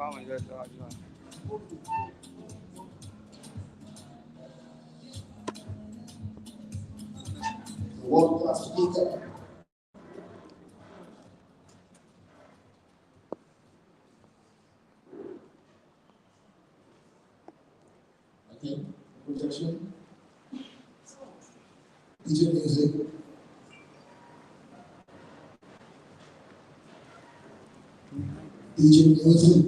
World class speaker. Okay, projection. DJ music. DJ music.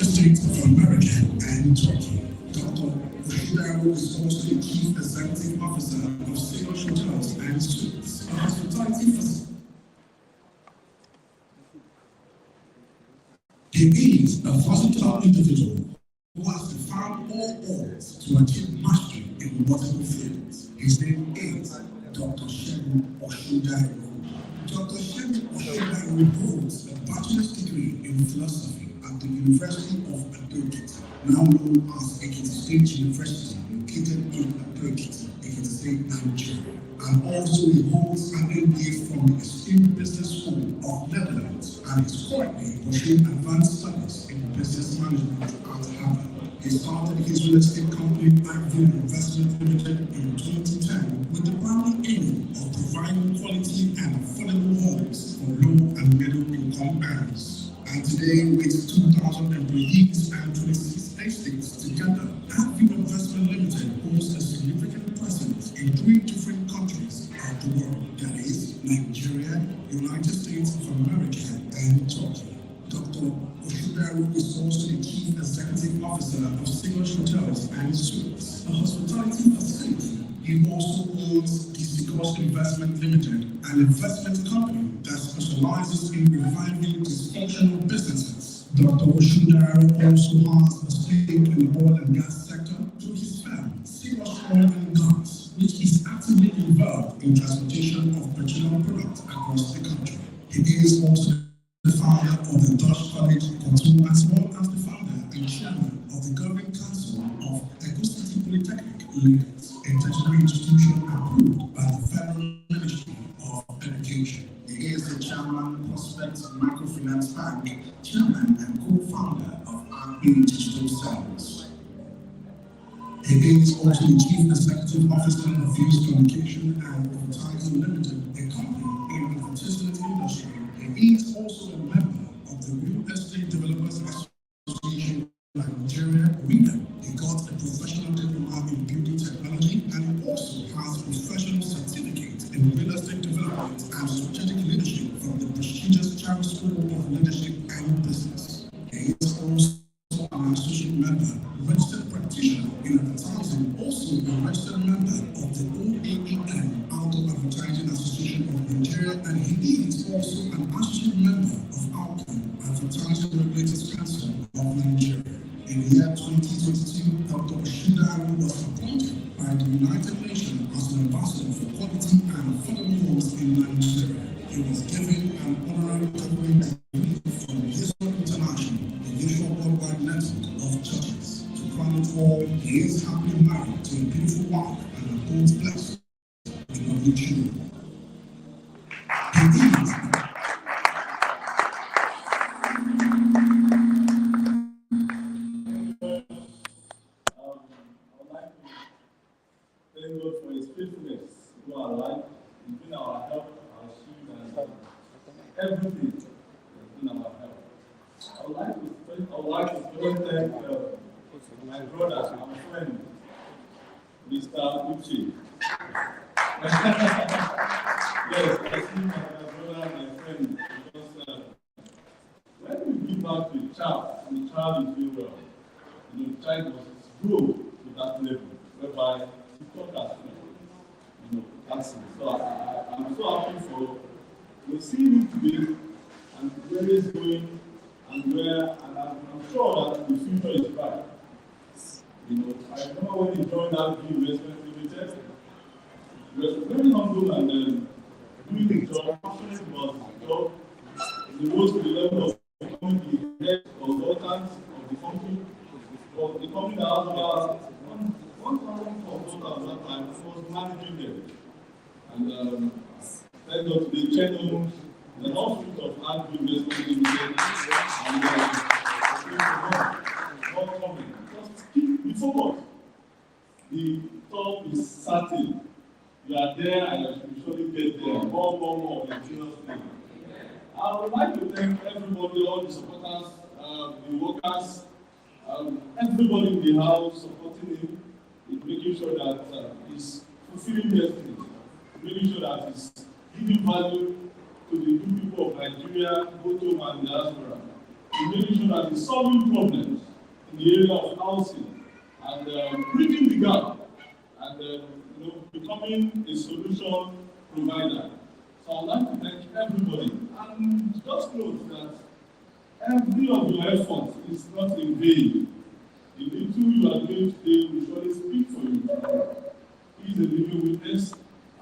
States of America and Turkey. Dr. Oshidaro is also the Chief Executive Officer of Sigos Hotels and Suites, a hospitality facility. He is a versatile individual who has found all odds to achieve mastery in multiple fields. His name is Dr. Segun Oshidaro. Dr. Segun Oshidaro holds a bachelor's degree in philosophy at the University of Ado-Ekiti, now known as Ekiti State University, located in Ado-Ekiti, Ekiti State, Nigeria. And also he holds an MBA from the esteemed Business School of Netherlands and is currently pursuing advanced studies in business management at Harvard. He started his real estate company, Blackview Investment Limited, in 2010 with the primary aim of providing quality and affordable homes for low and middle income earners. And today, with 2,000 employees and 26 estates together, Blackview Investment Limited holds a significant presence in 3 different countries of the world, that is, Nigeria, United States of America, and Turkey. Dr. Oshidaro is also the Chief Executive Officer of Sigos Hotels and Suites, a hospitality facility. He also owns the Sigos Investment Limited, an investment company that specializes in reviving dysfunctional businesses. Dr. Oshidaro also has a stake in the oil and gas sector through his firm, Sigos Oil and Gas, which is actively involved in transportation of petroleum products across the country. He is also the founder of the Dutch College Kotu, as well as the founder and chairman of the Governing Council of Eco City Polytechnic Lagos, a tertiary institution approved by the Federal Ministry of Education. He is the chairman of Prospect Microfinance Bank, chairman and co-founder of RB Digital Service. He is also the Chief Executive Officer of Fuse Communication and Advertising Limited, a company in the advertisement industry. He is also a member of the Real Estate Developers Association of Nigeria, REDA. He got a professional diploma in building technology, and he also has a professional certificate in real estate development and strategic leadership from the prestigious Charles School of Leadership and Business. He is also an associate member, registered practitioner in advertising, also a registered member of the OAEN, Outdoor Advertising Association of Nigeria, and he is also an associate member of Outcome Advertising Regulators Council of Nigeria. In the year 2022, Dr. Oshidaro was appointed by the United Nations as an ambassador for quality and affordable homes in Nigeria. He was given an honorary government degree from Hisop International, the usual worldwide network of churches. To crown it all, he is happily married to a beautiful wife and are both blessed with lovely children. He is thank God for his faithfulness to our life, in our health, our shield, and everything in our health. I would like to thank my brother, my friend, Mr. Uche. Yes, I see my brother, my friend, because when we give back to a child, and the child is doing well, the child must grow to that level, whereby he taught us, that's it. So I'm so happy for seeing him today and where he's going and I'm sure that the future is bright. I remember when he joined that Investment Limited, was very humble and doing the job, passionate about the job, he rose to the level of becoming the head consultant of the company. But the company that has about 1,000 consultants at that time, he was managing them. And thank God today, Chen the outfit of Andrew Investment Limited, and not coming. Just keep the focus. The top is certain. You are there and you should surely get there. More in Jesus' name. I would like to thank everybody, all the supporters, the workers, everybody in the house supporting him, in making sure that he's fulfilling destiny, making sure that he's giving value to the good people of Nigeria, both home and diaspora, in making sure that he's solving problems in the area of housing and bridging the gap and becoming a solution provider. So I'd like to thank everybody and just note that every of your efforts is not in vain. The little you are doing today will surely speak for you. He is a living witness.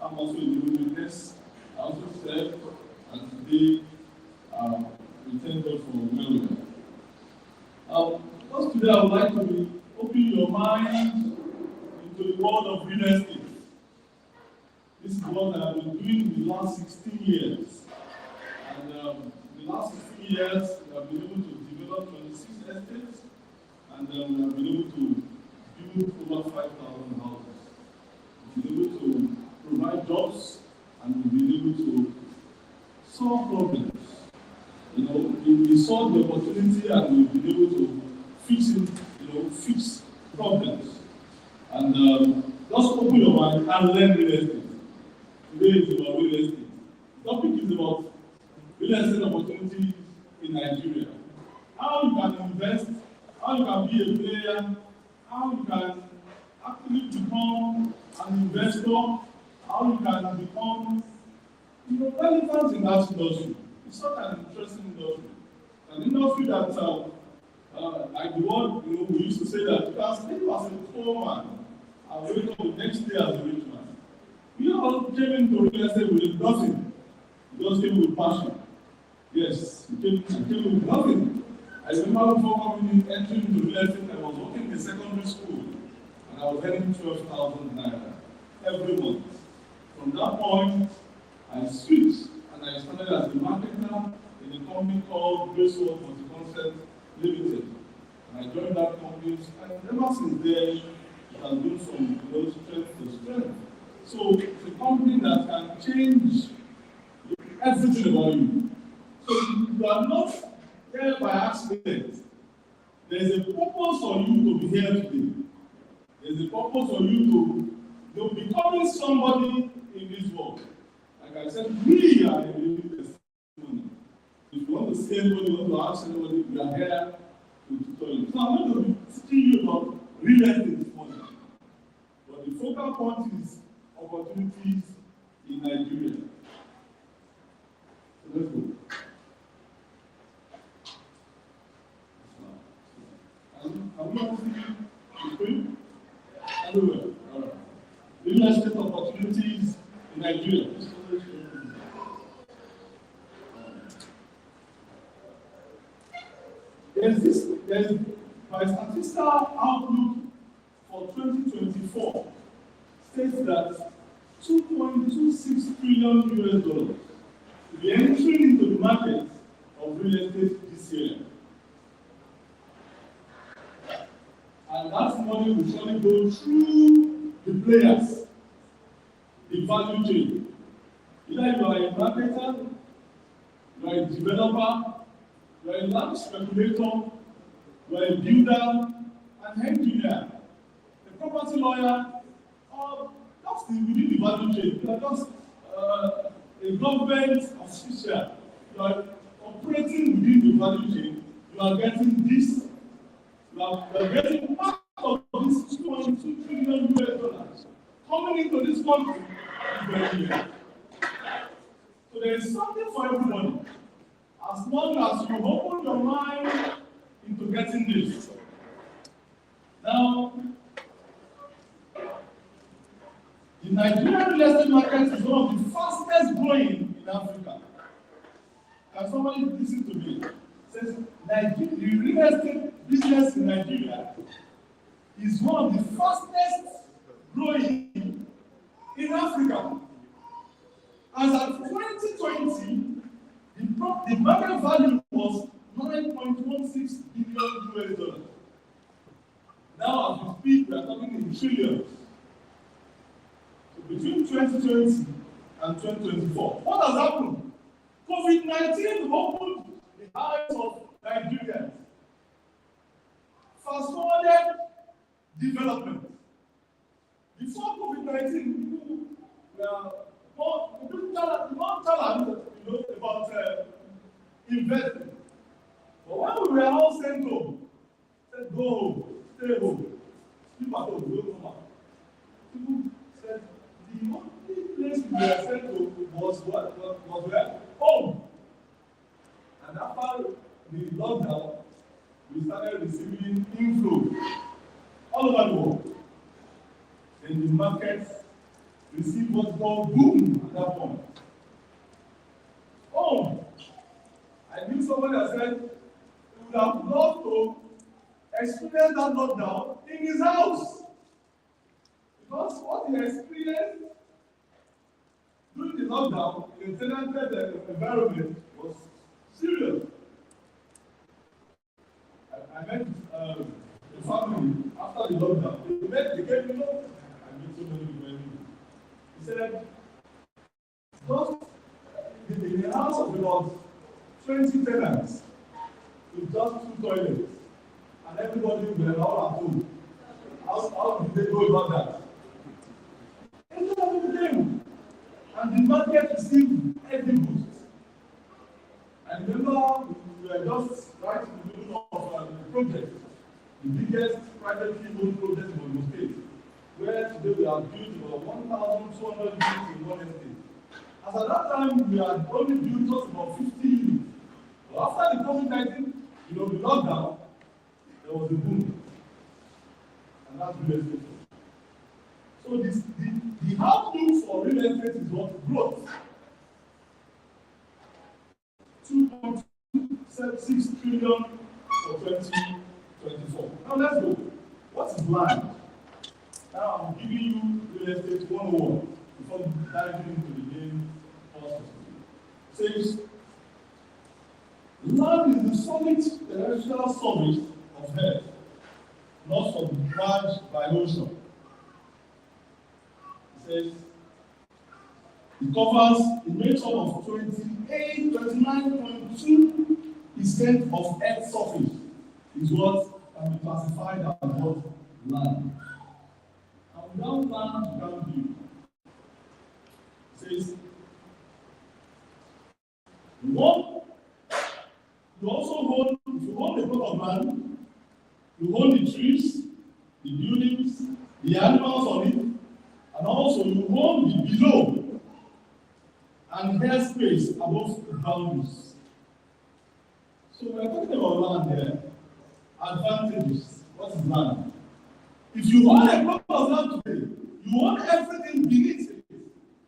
I'm also a living witness. I also said, and today we thank God for where just today I would like to open your mind into the world of real estate. This is what I have been doing in the last 16 years. And in the last 16 years, we have been able to develop 26 estates, and we have been able to build over 5,000 houses. We've been able to provide jobs, and we've been able to solve problems. We saw the opportunity, and we've been able to fix problems. And just open your mind and learn real estate. Today is about real estate. The topic is about real estate opportunities in Nigeria. How you can invest, how you can be a player, how you can actually become an investor, how you can become relevant in that industry. It's such an interesting industry. An industry that, like the word we used to say that you can sleep as a poor man and wake up the next day as a rich man. We all came into real estate with nothing. We just came with passion. Yes, we came with nothing. I remember before entering into real estate, I was working in secondary school and I was earning 12,000 naira every month. From that point, I switched and I started as a marketer in a company called Graceworld Multi-Concept Limited. And I joined that company, and ever since then, it has been from strength to strength. So it's a company that can change everything about you. So you are not there by accident. There's a purpose for you to be here today. There's a purpose for you to becoming somebody in this world. Like I said, we are a living testimony. If you want to see anybody, you want to ask anybody, we are here to tell you. So I'm going to be teaching you about real estate this morning. But the focal point is opportunities in Nigeria. So let's go. Are we all seeing the screen? Everywhere. All right. Real estate opportunities in Nigeria. There's my statistical outlook for 2024 states that $2.26 trillion will be entering into the market of real estate this year. And that money will surely go through the players, the value chain. Either you are a marketer, you are a developer, you are a land speculator, you are a builder, an engineer, a property lawyer, or just within the value chain. You are just a government official. You are operating within the value chain. You are getting this. You are getting part of this $2.2 trillion coming into this country very well. So there is something for everybody. As long as you open your mind into getting this. Now, The Nigerian real estate market is one of the fastest growing in Africa. Can somebody listen to me? It says the real estate business in Nigeria is one of the fastest growing in Africa. As at 2020, the market value was $9.16 billion. Now, as we speak, we are talking in trillions. So between 2020 and 2024, what has happened? COVID-19 opened the eyes of Nigerians. Fast-forwarded development. Before COVID-19, people were more talent, about investing. But when we were all sent home, said go home, stay home, sleep at home, don't come out. People said the only place we were sent home was where? Home. And after the lockdown, we started receiving inflow all over the world. Then the markets received what's called boom at that point. Oh, I knew somebody that said he would have loved to experience that lockdown in his house. Because what he experienced during the lockdown in a tenanted environment was serious. I met the family after the lockdown. They gave me love. I met so many people. He said, just in a house of about 20 tenants with just 2 toilets, and everybody were all at home. How did they go about that? Everybody came, and the market received every boost. I remember we were just right in the middle of the project, the biggest privately owned project in Ogun State, where today we have built about 1,200 units in one estate. As at that time, we had only built just about 50 units. But after the COVID-19, the lockdown, there was a boom. And that's real estate. So the outlook for real estate is what? Growth. 2.76 trillion for 2024. Now let's go. What is land? Now I'm giving you real estate 101 before diving into the main process. It says, land is the solid terrestrial surface of earth, not submerged by ocean. It says, it covers a makes up of 29.2% of Earth's surface is what can be classified as what? Land. And without land, you can't build. It says, you also hold, if you hold a plot of land, you hold the trees, the buildings, the animals on it, and also you hold the below and airspace above the boundaries. So we are talking about land here. Advantages. What is land? If you own a plot of land today, you own everything beneath it,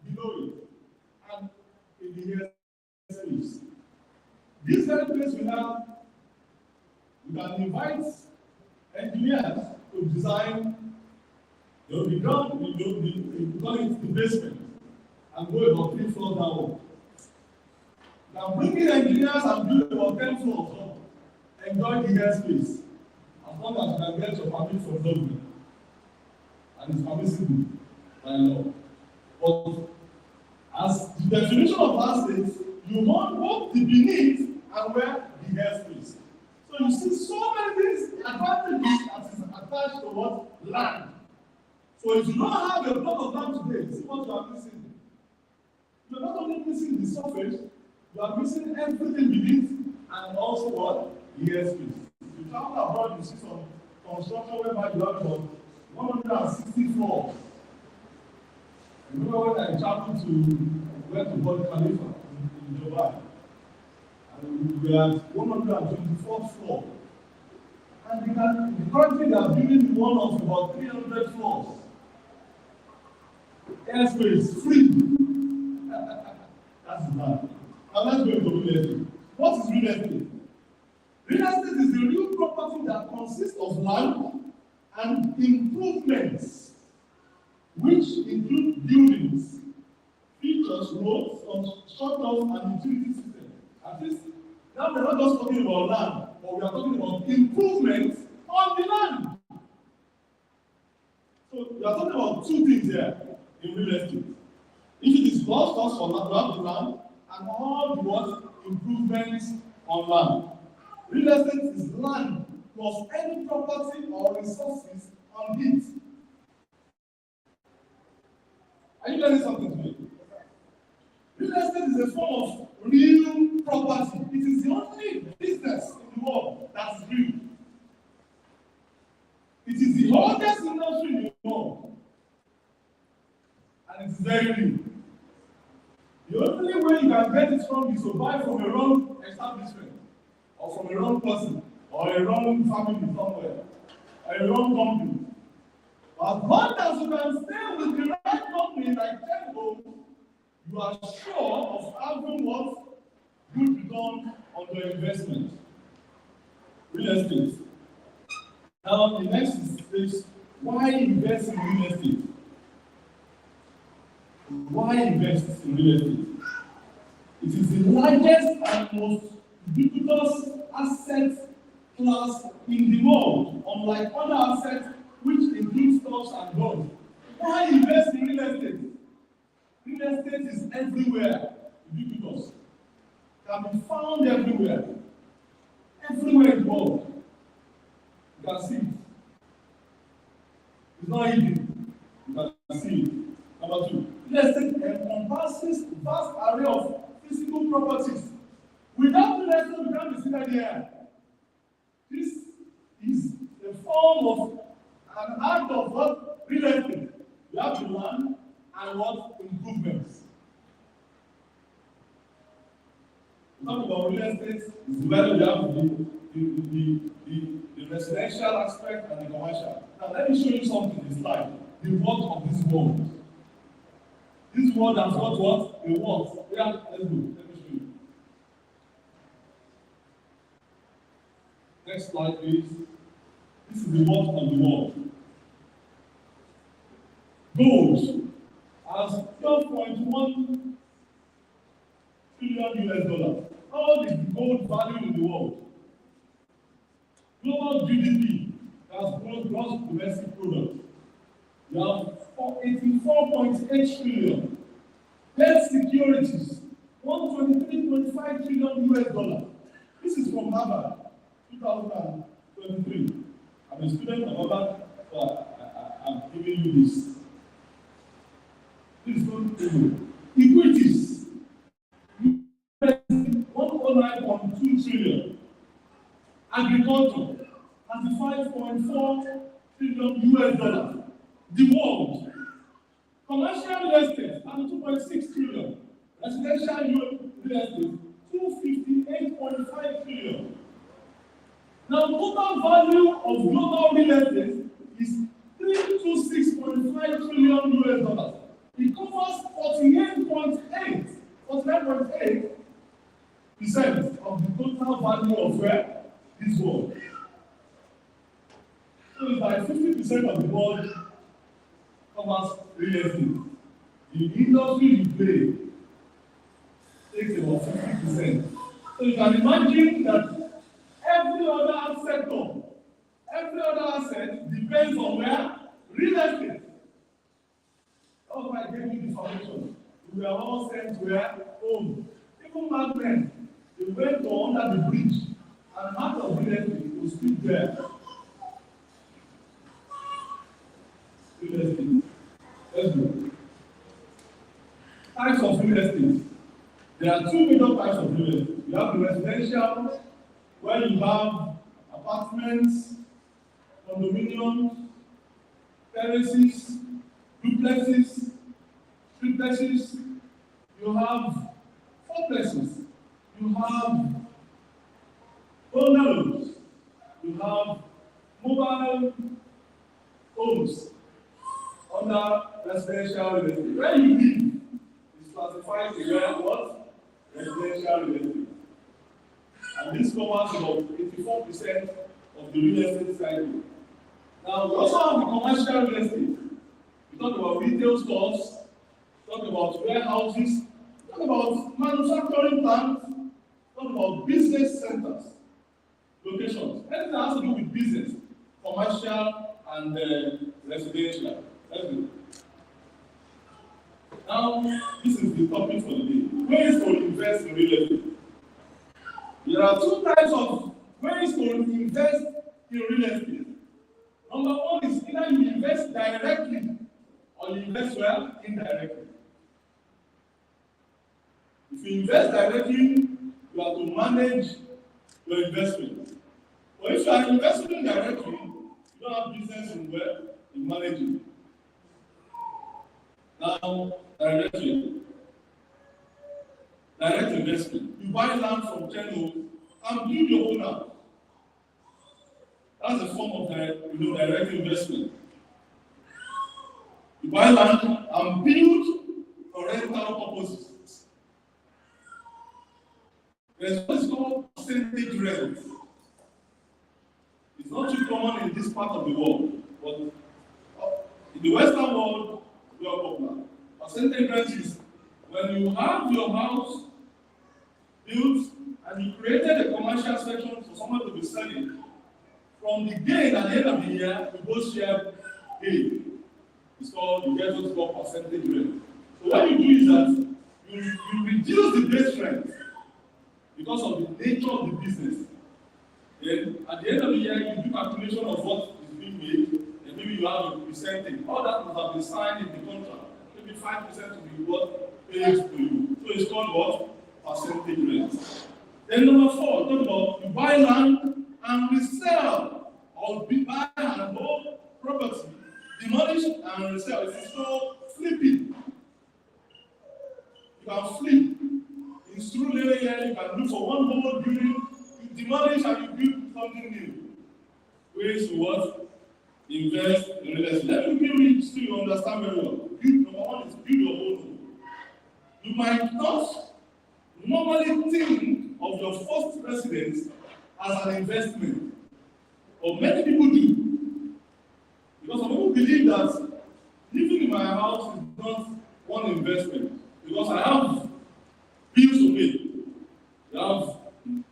below it, and in the airspace. This very place we have, we can invite engineers to design the ground, we call it the basement, and go about 3 floors down. Now bring in engineers and build about 10 floors up. Enjoy the airspace, as long as you can get your permit from government, and it's permissible by law. But as the definition of assets, you want both the beneath and where the airspace. So you see so many things, advantages that is attached to what? Land. So if you don't have a plot of land today, see what you are missing. You are not only missing the surface, you are missing everything beneath and also what? The airspace. If you travel abroad, you see some construction whereby you have about 160 floors. Remember when I traveled to Burj Khalifa in Dubai, and we were at 124th floor. And the country they are building one of about 300 floors. airspace free. That's the plan. Now let's go into real estate. What is real estate? Real estate is the real property that consists of land and improvements, which include buildings, features, roads, structures, and utility systems. At least, now we're not just talking about land, but we are talking about improvements on the land. So we are talking about two things here in real estate. If it is cost for land, we have the land, and all the what improvements on land. Real estate is land plus any property or resources on it. Are you learning something today? Real estate is a form of real property. It is the only business in the world that is real. It is the oldest industry in the world. And it is very real. The only way you can get it from is to buy from a wrong establishment, or from a wrong person, or a wrong family somewhere, or a wrong company. But once you can stay with the right company like Tempo, you are sure of having what? Good return on your investment. Real estate. Now, the next is why invest in real estate? Why invest in real estate? It is the largest and most ubiquitous asset class in the world, unlike other assets which include stocks and bonds. Why invest in real estate? Real estate is everywhere, ubiquitous. Can be found everywhere. Everywhere in the world. You can see it. It's not hidden. You can see it. Number two, real estate encompasses vast array of physical properties. Without real estate, we can't be seated here. This is a form of an act of what? Real estate. You have the land and what? Improvements. We talk about real estate, is whether you have the residential aspect and the commercial. Now let me show you something in this slide. The work of this world. This world has got what? A what? Yeah, let's go. Let me show you. Next slide, please. This is the work of the world. Gold has 12.1 trillion US dollars. All the gold value in the world. Global GDP, that's gross domestic product. You have 84.8 trillion. Debt securities, 123.5 trillion US dollars. This is from Harvard, 2023. I'm a student of Harvard, so I'm giving you this. This is not true. Equities, 109.2 trillion. Agriculture, 35.4 trillion US dollars. The world. Commercial real estate, 2.6 trillion. Residential real estate, 258.5 trillion. Now, total value of global real estate is 326.5 trillion US dollars. It covers 49.8% of the total value of where? This world. So it's like 50% of the world covers real estate. The industry you play takes about 50%. So you can imagine that every other sector, every other asset depends on where? Real estate. That's why I gave you the information. We are all sent where? Home. Even madmen, they went to under the bridge, and part of real estate was still there. Real estate. Let's go. Types of real estate. There are two major types of real estate. You have the residential, where you have apartments, condominiums, terraces, duplexes, triplexes. You have fourplexes. You have bungalows. You have mobile homes. under residential real estate. Where you live is classified as what? Residential real estate. And this covers about 84% of the real estate cycle. Now, we also have the commercial real estate. We talk about retail stores, talk about warehouses, talk about manufacturing plants, talk about business centers, locations. Anything that has to do with business, commercial and residential. Let's go. Now, this is the topic for the day. Ways to invest in real estate. There are two types of ways to invest in real estate. Number one is either you invest directly or you invest well indirectly. If you invest directly, you have to manage your investment. But if you are investing directly, you don't have business in where you manage it. Now, directly. Direct investment. You buy land from Channel and build your own house. That's a form of direct investment. You buy land and build for rental purposes. There's what is called percentage rent. It's not too common in this part of the world, but in the Western world, we are popular. Percentage rent is when you have your house built and you created a commercial section for someone to be selling. From the gain at the end of the year, you both share gain. It's called, you get what's called percentage rent. So what you do is that you reduce the base rent because of the nature of the business. Then at the end of the year, you do calculation of what is being made, and maybe you have a percentage. All that must have been signed in the contract. Maybe 5% to be what pays to you. So it's called what? Percentage rent. Then number 4, talk about you buy land and resell, or buy and hold property, demolish and resell. It's called flipping. You can flip. In Surulere here, you can look for one whole building, you demolish and you build something new. Ways to what? Invest in real estate. Let me give you so you understand very well. Number 1 is build your own home. You might not normally think of your first residence as an investment, but many people do. Because some people believe that living in my house is not one investment, because I have bills to pay. You have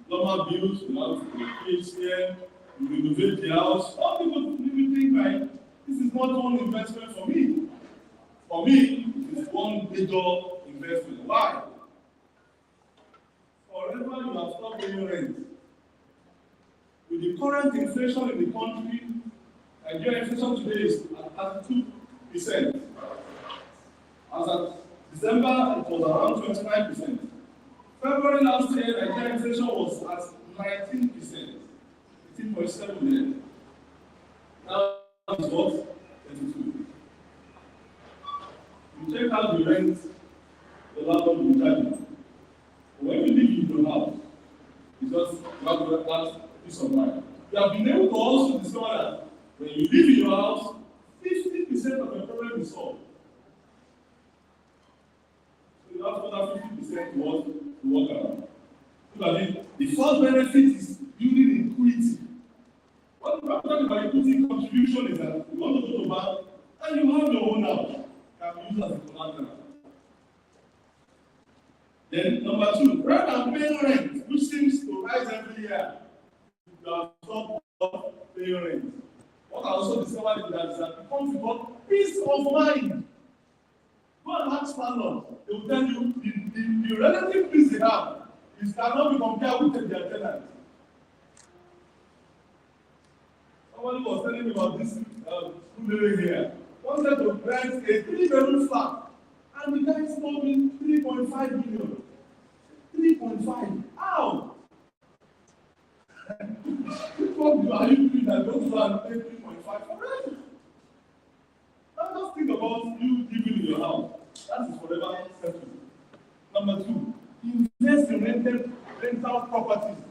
normal bills, you have PHCN, you renovate the house. Some people think like, this is not one investment for me. For me, it is one major investment. Why? Forever you have stopped paying rent. With the current inflation in the country, Nigeria inflation today is at 32%. As at December, it was around 29%. February last year, Nigeria inflation was at 19%. 18.7 there. Now it's what? 22. You check out the rent the landlord will charge you. When you live in your house, it's just you have that peace of mind. You have been able to also discover that when you live in your house, 50% of your problem is solved. So you have another 50% to work around. Look at it. The first benefit is building equity. What we're talking about equity contribution is that you want to go to bank and you have your own house. You can use as a collateral. Then number 2, rather than paying rent, which seems to rise every year, you have stopped paying rent. What I also discovered is that it comes with peace of mind. Go and ask landlord, they will tell you the relative peace they have is cannot be compared with their tenant. Somebody was telling me about this school living here. Wanted to rent a 3-bedroom flat. And the guy told me 3.5 million. 3.5. How? What are you doing that don't go and pay 3.5 for rent? Now just think about you living in your house. That is forever settled. Number 2, invest in rental properties.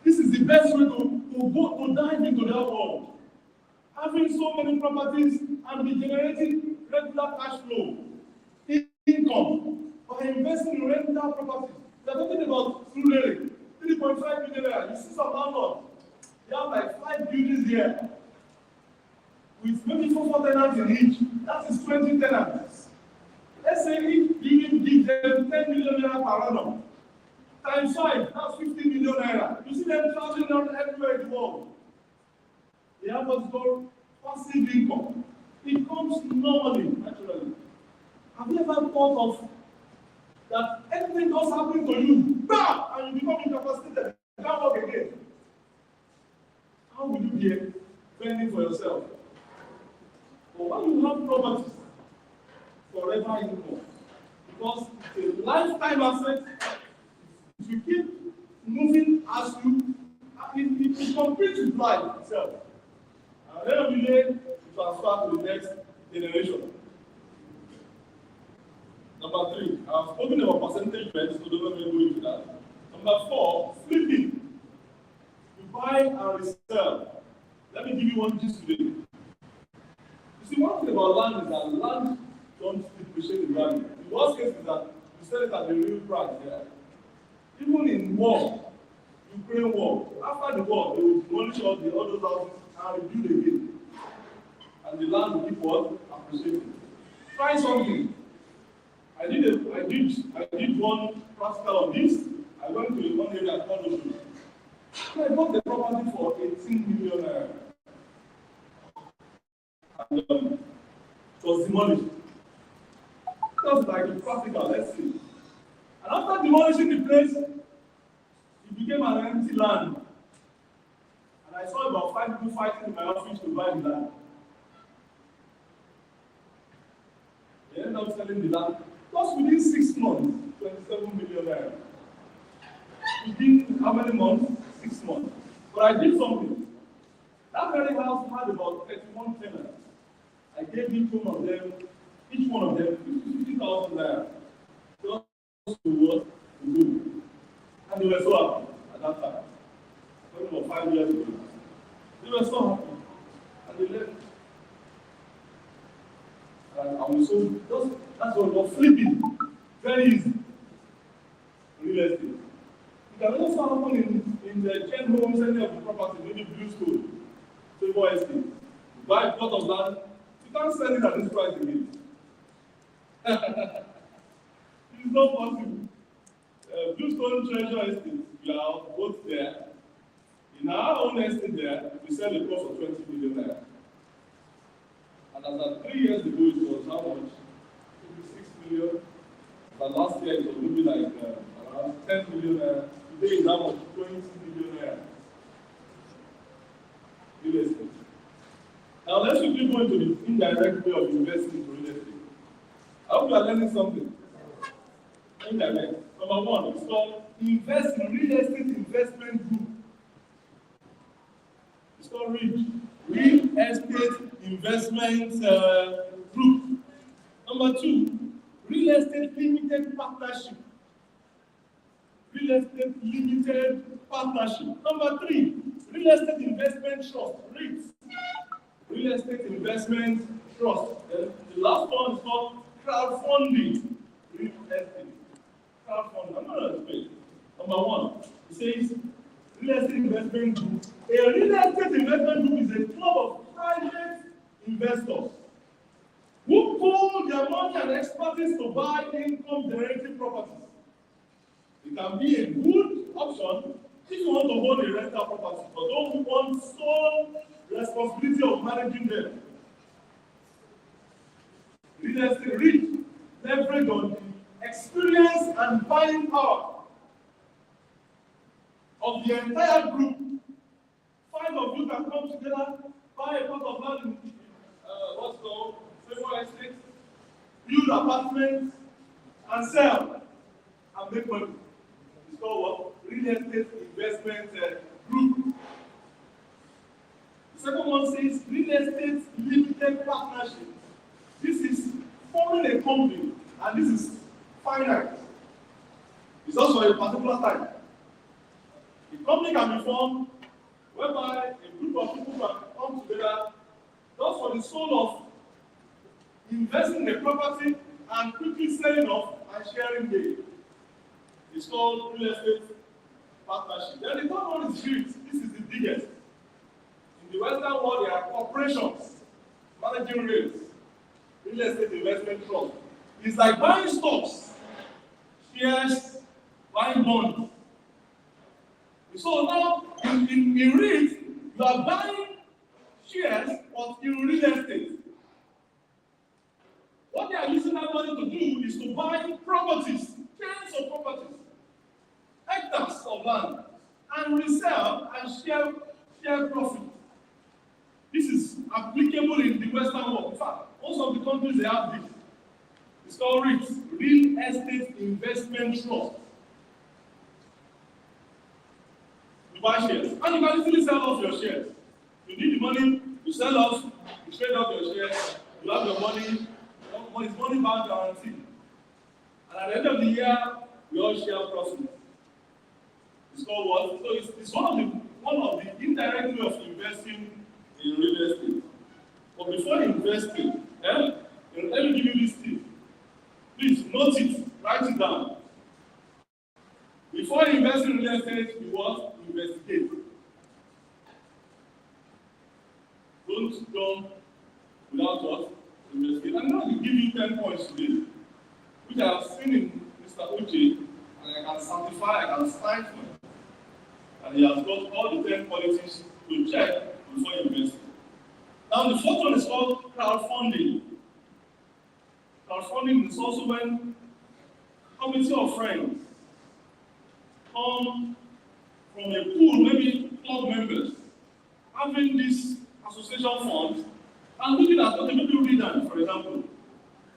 This is the best way to dive into that world. Having so many properties and be generating regular cash flow, income, by investing in rental properties. We are talking about Surulere, 3.5 million naira. You see some landlord, they have like 5 buildings here, with maybe 4 tenants in each. That is 20 tenants. Let's say each building gives them 10 million naira per annum. Times 5, that's 50 million naira. You see them traveling around everywhere in the world. They have what's called passive income. It comes normally, naturally. Have you ever thought of that anything does happen to you, bam, and you become incapacitated, you can't work again? How will you be fending for yourself? But when you have properties, forever income, because it's a lifetime asset, if you keep moving as you, it competes with life itself. And then every day, you transfer to the next generation. Number 3, I've spoken about percentage rent, so don't let me go into that. Number 4, flipping. You buy and resell. Let me give you one gist today. You see, one thing about land is that land don't depreciate in value. The worst case is that you sell it at the real price. Yeah? Even in war, Ukraine war, after the war, they will demolish all those houses and rebuild again. And the land will keep what? Appreciating. Try something. I did one practical on this. I went to one area called Oshu. I bought the property for 18 million naira. And it was demolished. Just like a practical, let's see. And after demolishing the place, it became an empty land. And I saw about 5 people fighting in my office to buy the land. They ended up selling the land. Just within 6 months, 27 million naira. Within how many months? 6 months. But I did something. That very house had about 31 tenants. I gave each one of them 50,000 naira. Just to what? To do. And they were so happy at that time. Talking about 5 years ago. They were so happy. And they left. And I was so, that's what we're flipping. Very easy. Real estate. It can also happen in the Gen Homes, any of the property, maybe Blue School, Favor Estate. You buy a plot of land, you can't sell it at this price again. It's not possible. Bluestone Treasure Estate, we are both there. In our own estate there, we sell a cost of 20 million naira. And as of 3 years ago, it was how much? 6 million. But last year, it was maybe like around 10 million naira. Today, it's how much? 20 million naira. Real estate. Now, let's quickly go into the indirect way of investing in real estate. I hope you are learning something. Indirect. Number 1, it's called Invest in Real Estate Investment Group. It's called REIT. Real Estate Investment Group. Number 2, Real Estate Limited Partnership. Real Estate Limited Partnership. Number 3, Real Estate Investment Trust. REITs. Real Estate Investment Trust. The last one is called crowdfunding. Real estate. Crowdfunding. I'm not going to explain. Number 1, it says Real Estate Investment Group. A real estate investment group is a club of private investors who pool their money and expertise to buy income-generating properties. It can be a good option if you want to hold a rental property, but don't want sole responsibility of managing them. Real estate REIT leverage on the experience and buying power of the entire group. 5 of you can come together, buy a plot of land in what's called Favor Estate, build apartments, and sell and make money. It's called what? Real Estate Investment Group. The second one says Real Estate Limited Partnership. This is forming a company, and this is finite. It's also a particular time. The company can be formed whereby a group of people can come together just for the sole of investing in a property and quickly selling off and sharing gain. It's called real estate partnership. Then the third one is REIT. This is the biggest. In the Western world, there are corporations managing REITs, real estate investment trust. It's like buying stocks, shares, buying bonds. So now, in REIT, you are buying shares of in real estate. What they are using that money to do is to buy properties, chains of properties, hectares of land, and resell and share profit. This is applicable in the Western world. In fact, most of the countries they have this. It's called REIT, Real Estate Investment Trust. You buy shares, and you can easily sell off your shares. You need the money, you sell off, you trade off your shares, you have your money, it's money back guarantee. And at the end of the year, we all share profit. It's called what? So it's one of the indirect way of investing in real estate. But before investing, let me give you this tip. Please note it, write it down. Before investing in real estate, you must investigate. Don't jump without what? Investigate. I'm going to give you 10 points today, which I have seen in Mr. Uche, and I can certify, I can sign for him. And he has got all the 10 qualities to check before investing. Now, the fourth one is called crowdfunding. Crowdfunding is also when a committee of friends come from a pool, maybe club members, having this association fund and looking at, okay, maybe read that, for example,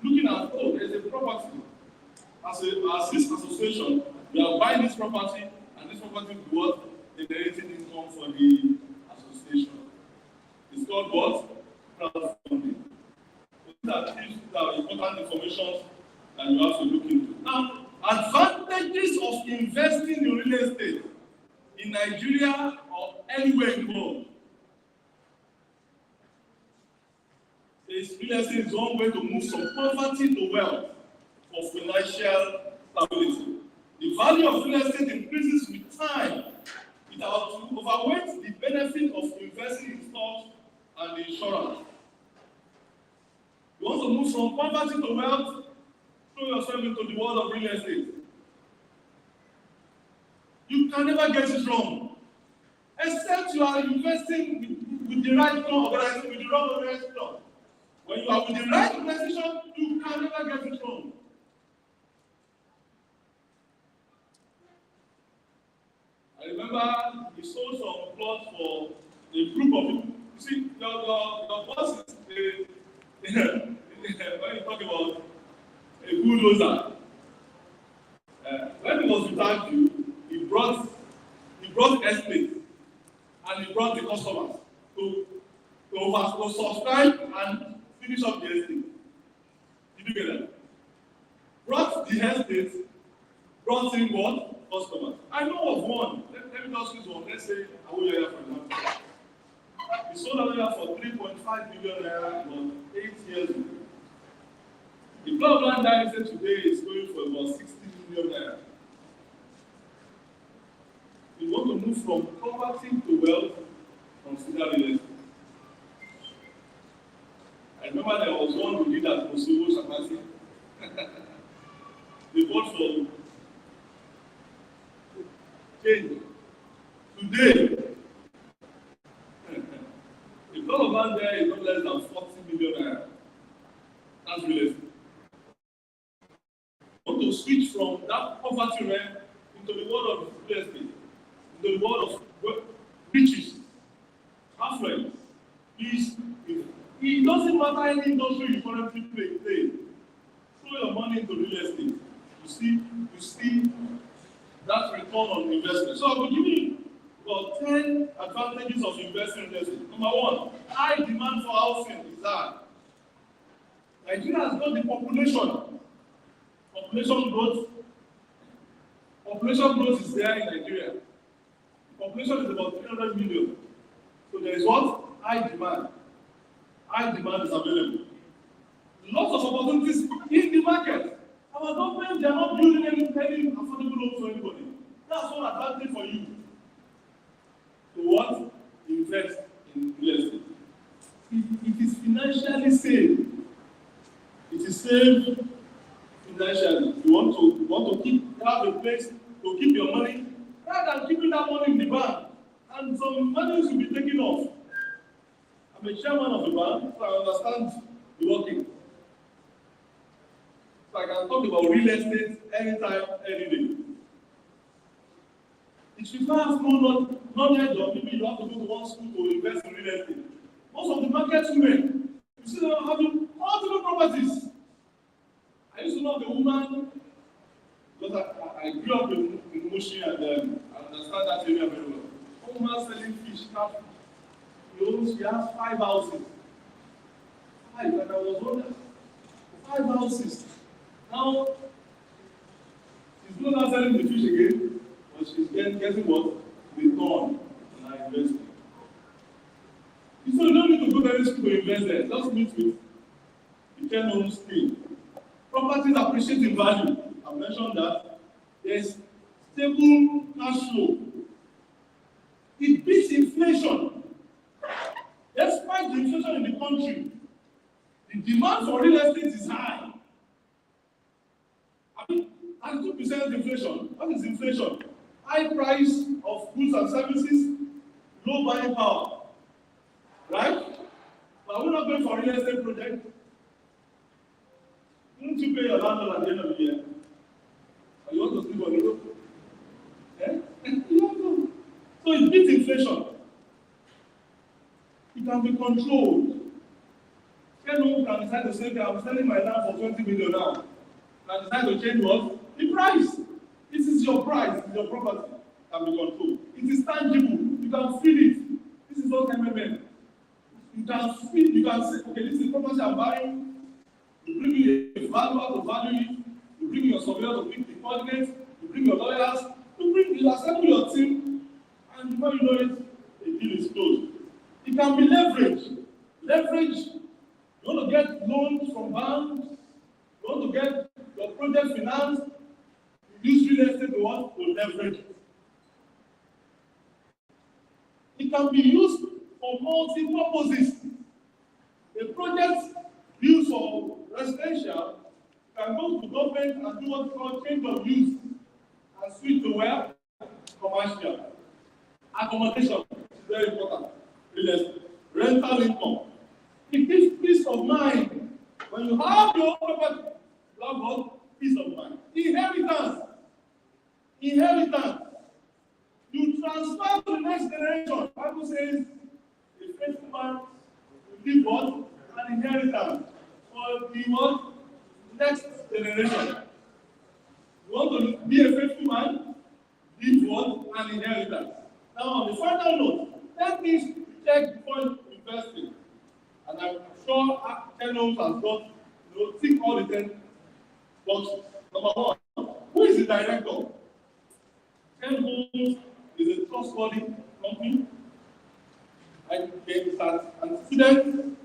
looking at, oh, there's a property. As this association, we are buying this property, and this property will worth generating income for the association. It's called what? Crowdfunding. These are important information that you have to look into. Now, advantages of investing in real estate in Nigeria or anywhere in the world. Real estate is one way to move from poverty to wealth for financial stability. The value of real estate increases with time. It overweights the benefit of investing in stocks and insurance. You want to move from poverty to wealth, throw yourself into the world of real estate. You can never get it wrong, except you are investing with the right organization, with the wrong organization. When you are with the right organization, you can never get it wrong. I remember we sold some plots for a group of people. You see, your bosses, when you talk about a bulldozer, when he was without you, he brought estates and he brought the customers to subscribe and finish up the estate. Did you get that? Brought the estate, brought in what? Customers. I know of one. Let me just use one. Let's say Awoyaya, for example. We sold Awoyaya for 3.5 million naira about 8 years ago. The plot of land I said today is going for about 60 million naira. We want to move from poverty to wealth, consider real estate. I remember there was one who did that for Sobo Shakasi. They bought for change. Today, the plot of land there is not less than 40 million naira. That's real estate. We want to switch from that poverty realm into the world of real estate, into the world of riches, affluence, peace. It doesn't matter any industry you currently play. Throw your money into real estate. You see that return on investment. So I will give you about 10 advantages of investing in real estate. Number one, high demand for housing is high. Nigeria has got the population. Population growth is there in Nigeria. The population is about 300 million. So there is what? High demand. High demand is available. lots of opportunities in the market. Our government, they are not building any affordable homes for anybody. That's one advantage for you. To what? Invest in real estate. It is financially safe. It is safe financially. You want to have a place to keep your money, rather than keeping that money in the bank. And some money should be taken off. I'm a chairman of the bank, so I understand the working. So I can talk about real estate anytime, any day. It requires no knowledge of maybe you have to go to one school to invest in real estate. Most of the market women, you see them having multiple properties. I used to know the woman, because I grew up in Mushi and I understand that area very well. A woman selling fish, she has 5 houses. 5, and I was wondering, 5 houses. Now, she's not selling the fish again, but she's getting what? Return on her investment. So you don't need to go to any school to invest there. Just meet with the 10 homes team. Properties appreciate in value. I mentioned that. There's stable cash flow. It beats inflation. Despite the inflation in the country, the demand for real estate is high. I mean, 32% inflation. What is inflation? High price of goods and services, low buying power. Right? But we're not going for a real estate project. Don't you pay your landlord at the end of the year? Or you want to sleep on the road? Eh? You don't know. So it beats inflation. It can be controlled. Anyone can decide to say, okay, I'm selling my land for 20 million now. And decide to change what? The price. This is your price, it's your property. It can be controlled. It is tangible. You can feel it. This is not MMM. You can feel, you can say, okay, this is property I'm buying. You bring me a valuer to value it. You bring your surveyor to pick the coordinates. You bring your lawyers. You assemble your team. And before you know it, the deal is closed. It can be leveraged. Leverage. You want to get loans from banks. You want to get your project financed. You use real estate to what? To leverage it. It can be used for multi-purposes. A project used for residential can go to government and do what's called change of use and switch to where? Commercial. Accommodation is very important. Real estate. Rental income. It gives peace of mind. When you have your own property, you have what? Peace of mind. Inheritance. Inheritance. You transfer to the next generation. The Bible says, a faithful man will leave what? An inheritance for the what? Next generation. You want to be a faithful man? Leave what? An inheritance. Now, on the final note, 10 things to check before investing. And I'm sure 10 homes has got, tick all the 10 boxes. Number 1, who is the director? 10 homes is a trustworthy company. I can start antecedent,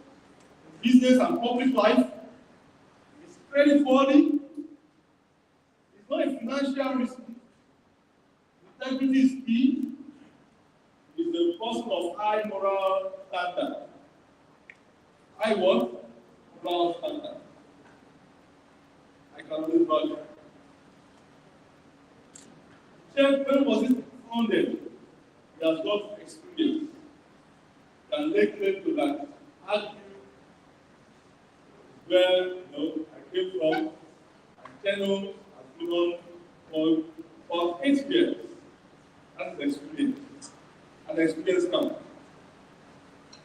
business and public life. It's creditworthy. It's not a financial risk. Integrity is key. It's a person of high moral standard. High what? Moral standard. I can lose value. Check when was it founded? He has got experience. Can lay claim to that. Argue where I came from, and 10 homes has been on for 8 years. That's the experience. And the experience comes.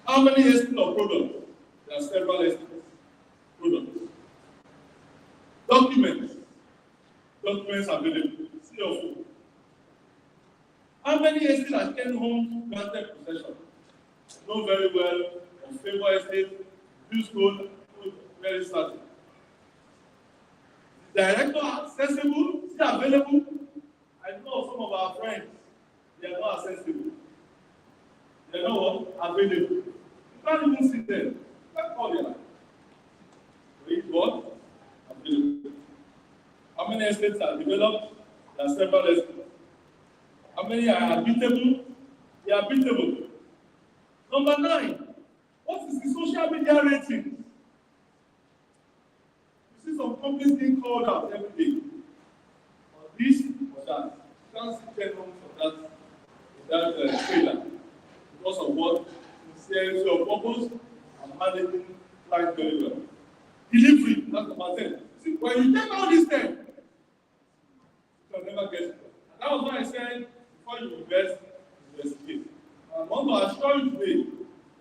How many estates of products? There are several estates. Products. Documents. Documents available. See your phone. How many estates are 10 homes granted possession? Know very well of favor estate, use code, very certain. Director accessible, still available. I know some of our friends, they are not accessible. They are not what? Available. You can't even see them. You can't call them. what? Available. How many estates are developed? There are several estates. How many are habitable? They are habitable. Number 9, what is the social media rating? You see some companies being called out every day. Or this or that. You can't see 10 homes for that trailer. Because of what? Sincerity of purpose and managing life very well. Delivery, that's number 10. See, when you take all these 10, you can never get it. And that was why I said, before you invest, investigate. I want to assure you today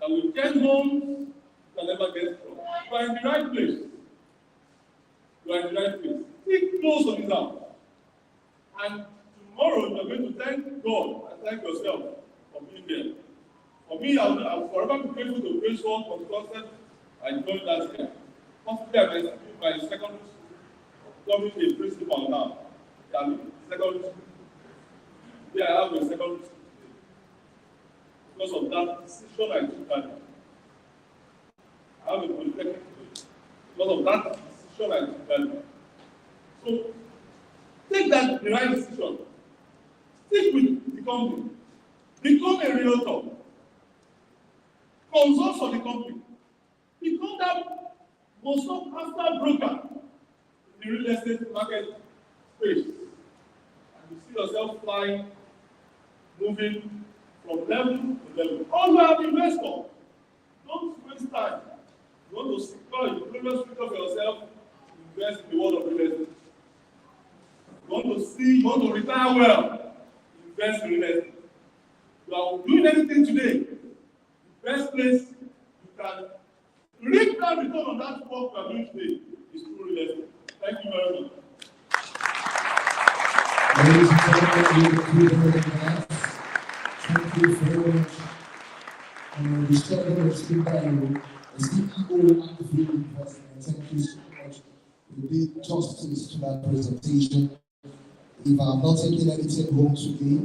that with 10 homes, you can never get it. You are in the right place. You are in the right place. Think close on it now. And tomorrow, you are going to thank God and thank yourself for being there. For me, I'll forever be grateful to Grace One for the concept I joined last year. Possibly, I might be my secondary school, becoming a principal now. Secondary school. Yeah, I have a secondary school. Because of that decision I took that day. I have a polytechnic today. Because of that decision I took that day. So, take that the right decision. Stick with the company. Become a realtor. Consult for the company. Become that most sought after broker in the real estate market space. And you see yourself flying, moving from level to level. All you have investor. Don't waste time. You want to secure the glorious future for yourself, invest in the world of real estate. You want to retire well, invest in real estate. You are doing anything today, the best place you can reap that return on that work you are doing today is through real estate. Thank you very much. Ladies and gentlemen, thank you very much. The chairman of Springdale, the CEO and the field investment, thank you so much. You did justice to that presentation. If I'm not taking anything home today,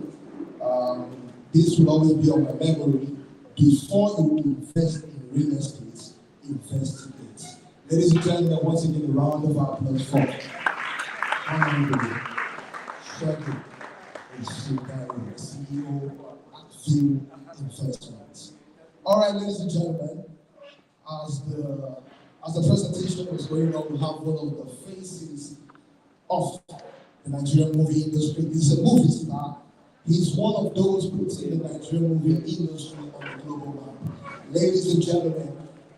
this will always be on my memory. Before you invest in real estate, investigate. Ladies and gentlemen, once again, a round of applause for Shegun Osundairo, CEO at Field Investments. All right, ladies and gentlemen, as the presentation was going on, we have one of the faces of the Nigerian movie industry. He's a movie star. He's one of those putting the Nigerian movie industry on the global map. Ladies and gentlemen,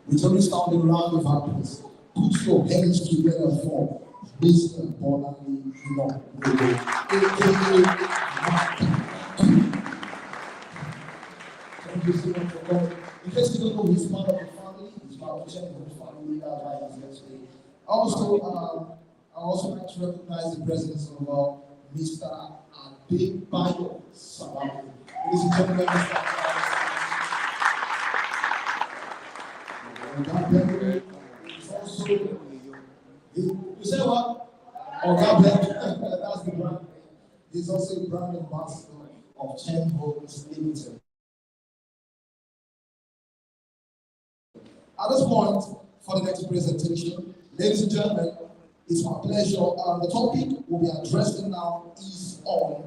with every sounding round of applause, put your hands together for Mr. Bolanle Inogbolo, aka Thank you so much for coming. In case you don't know, he's part of the family. He's part of the family. That's why he's here today. I also like to recognize the presence of Mr. Adebayo Salami. Ladies and gentlemen, Mr. Adebayo is also, you say what? Adebayo, that's the brand. He's also a brand ambassador of 10 Homes Limited. At this point, for the next presentation, ladies and gentlemen, it's my pleasure. The topic we'll be addressing now is on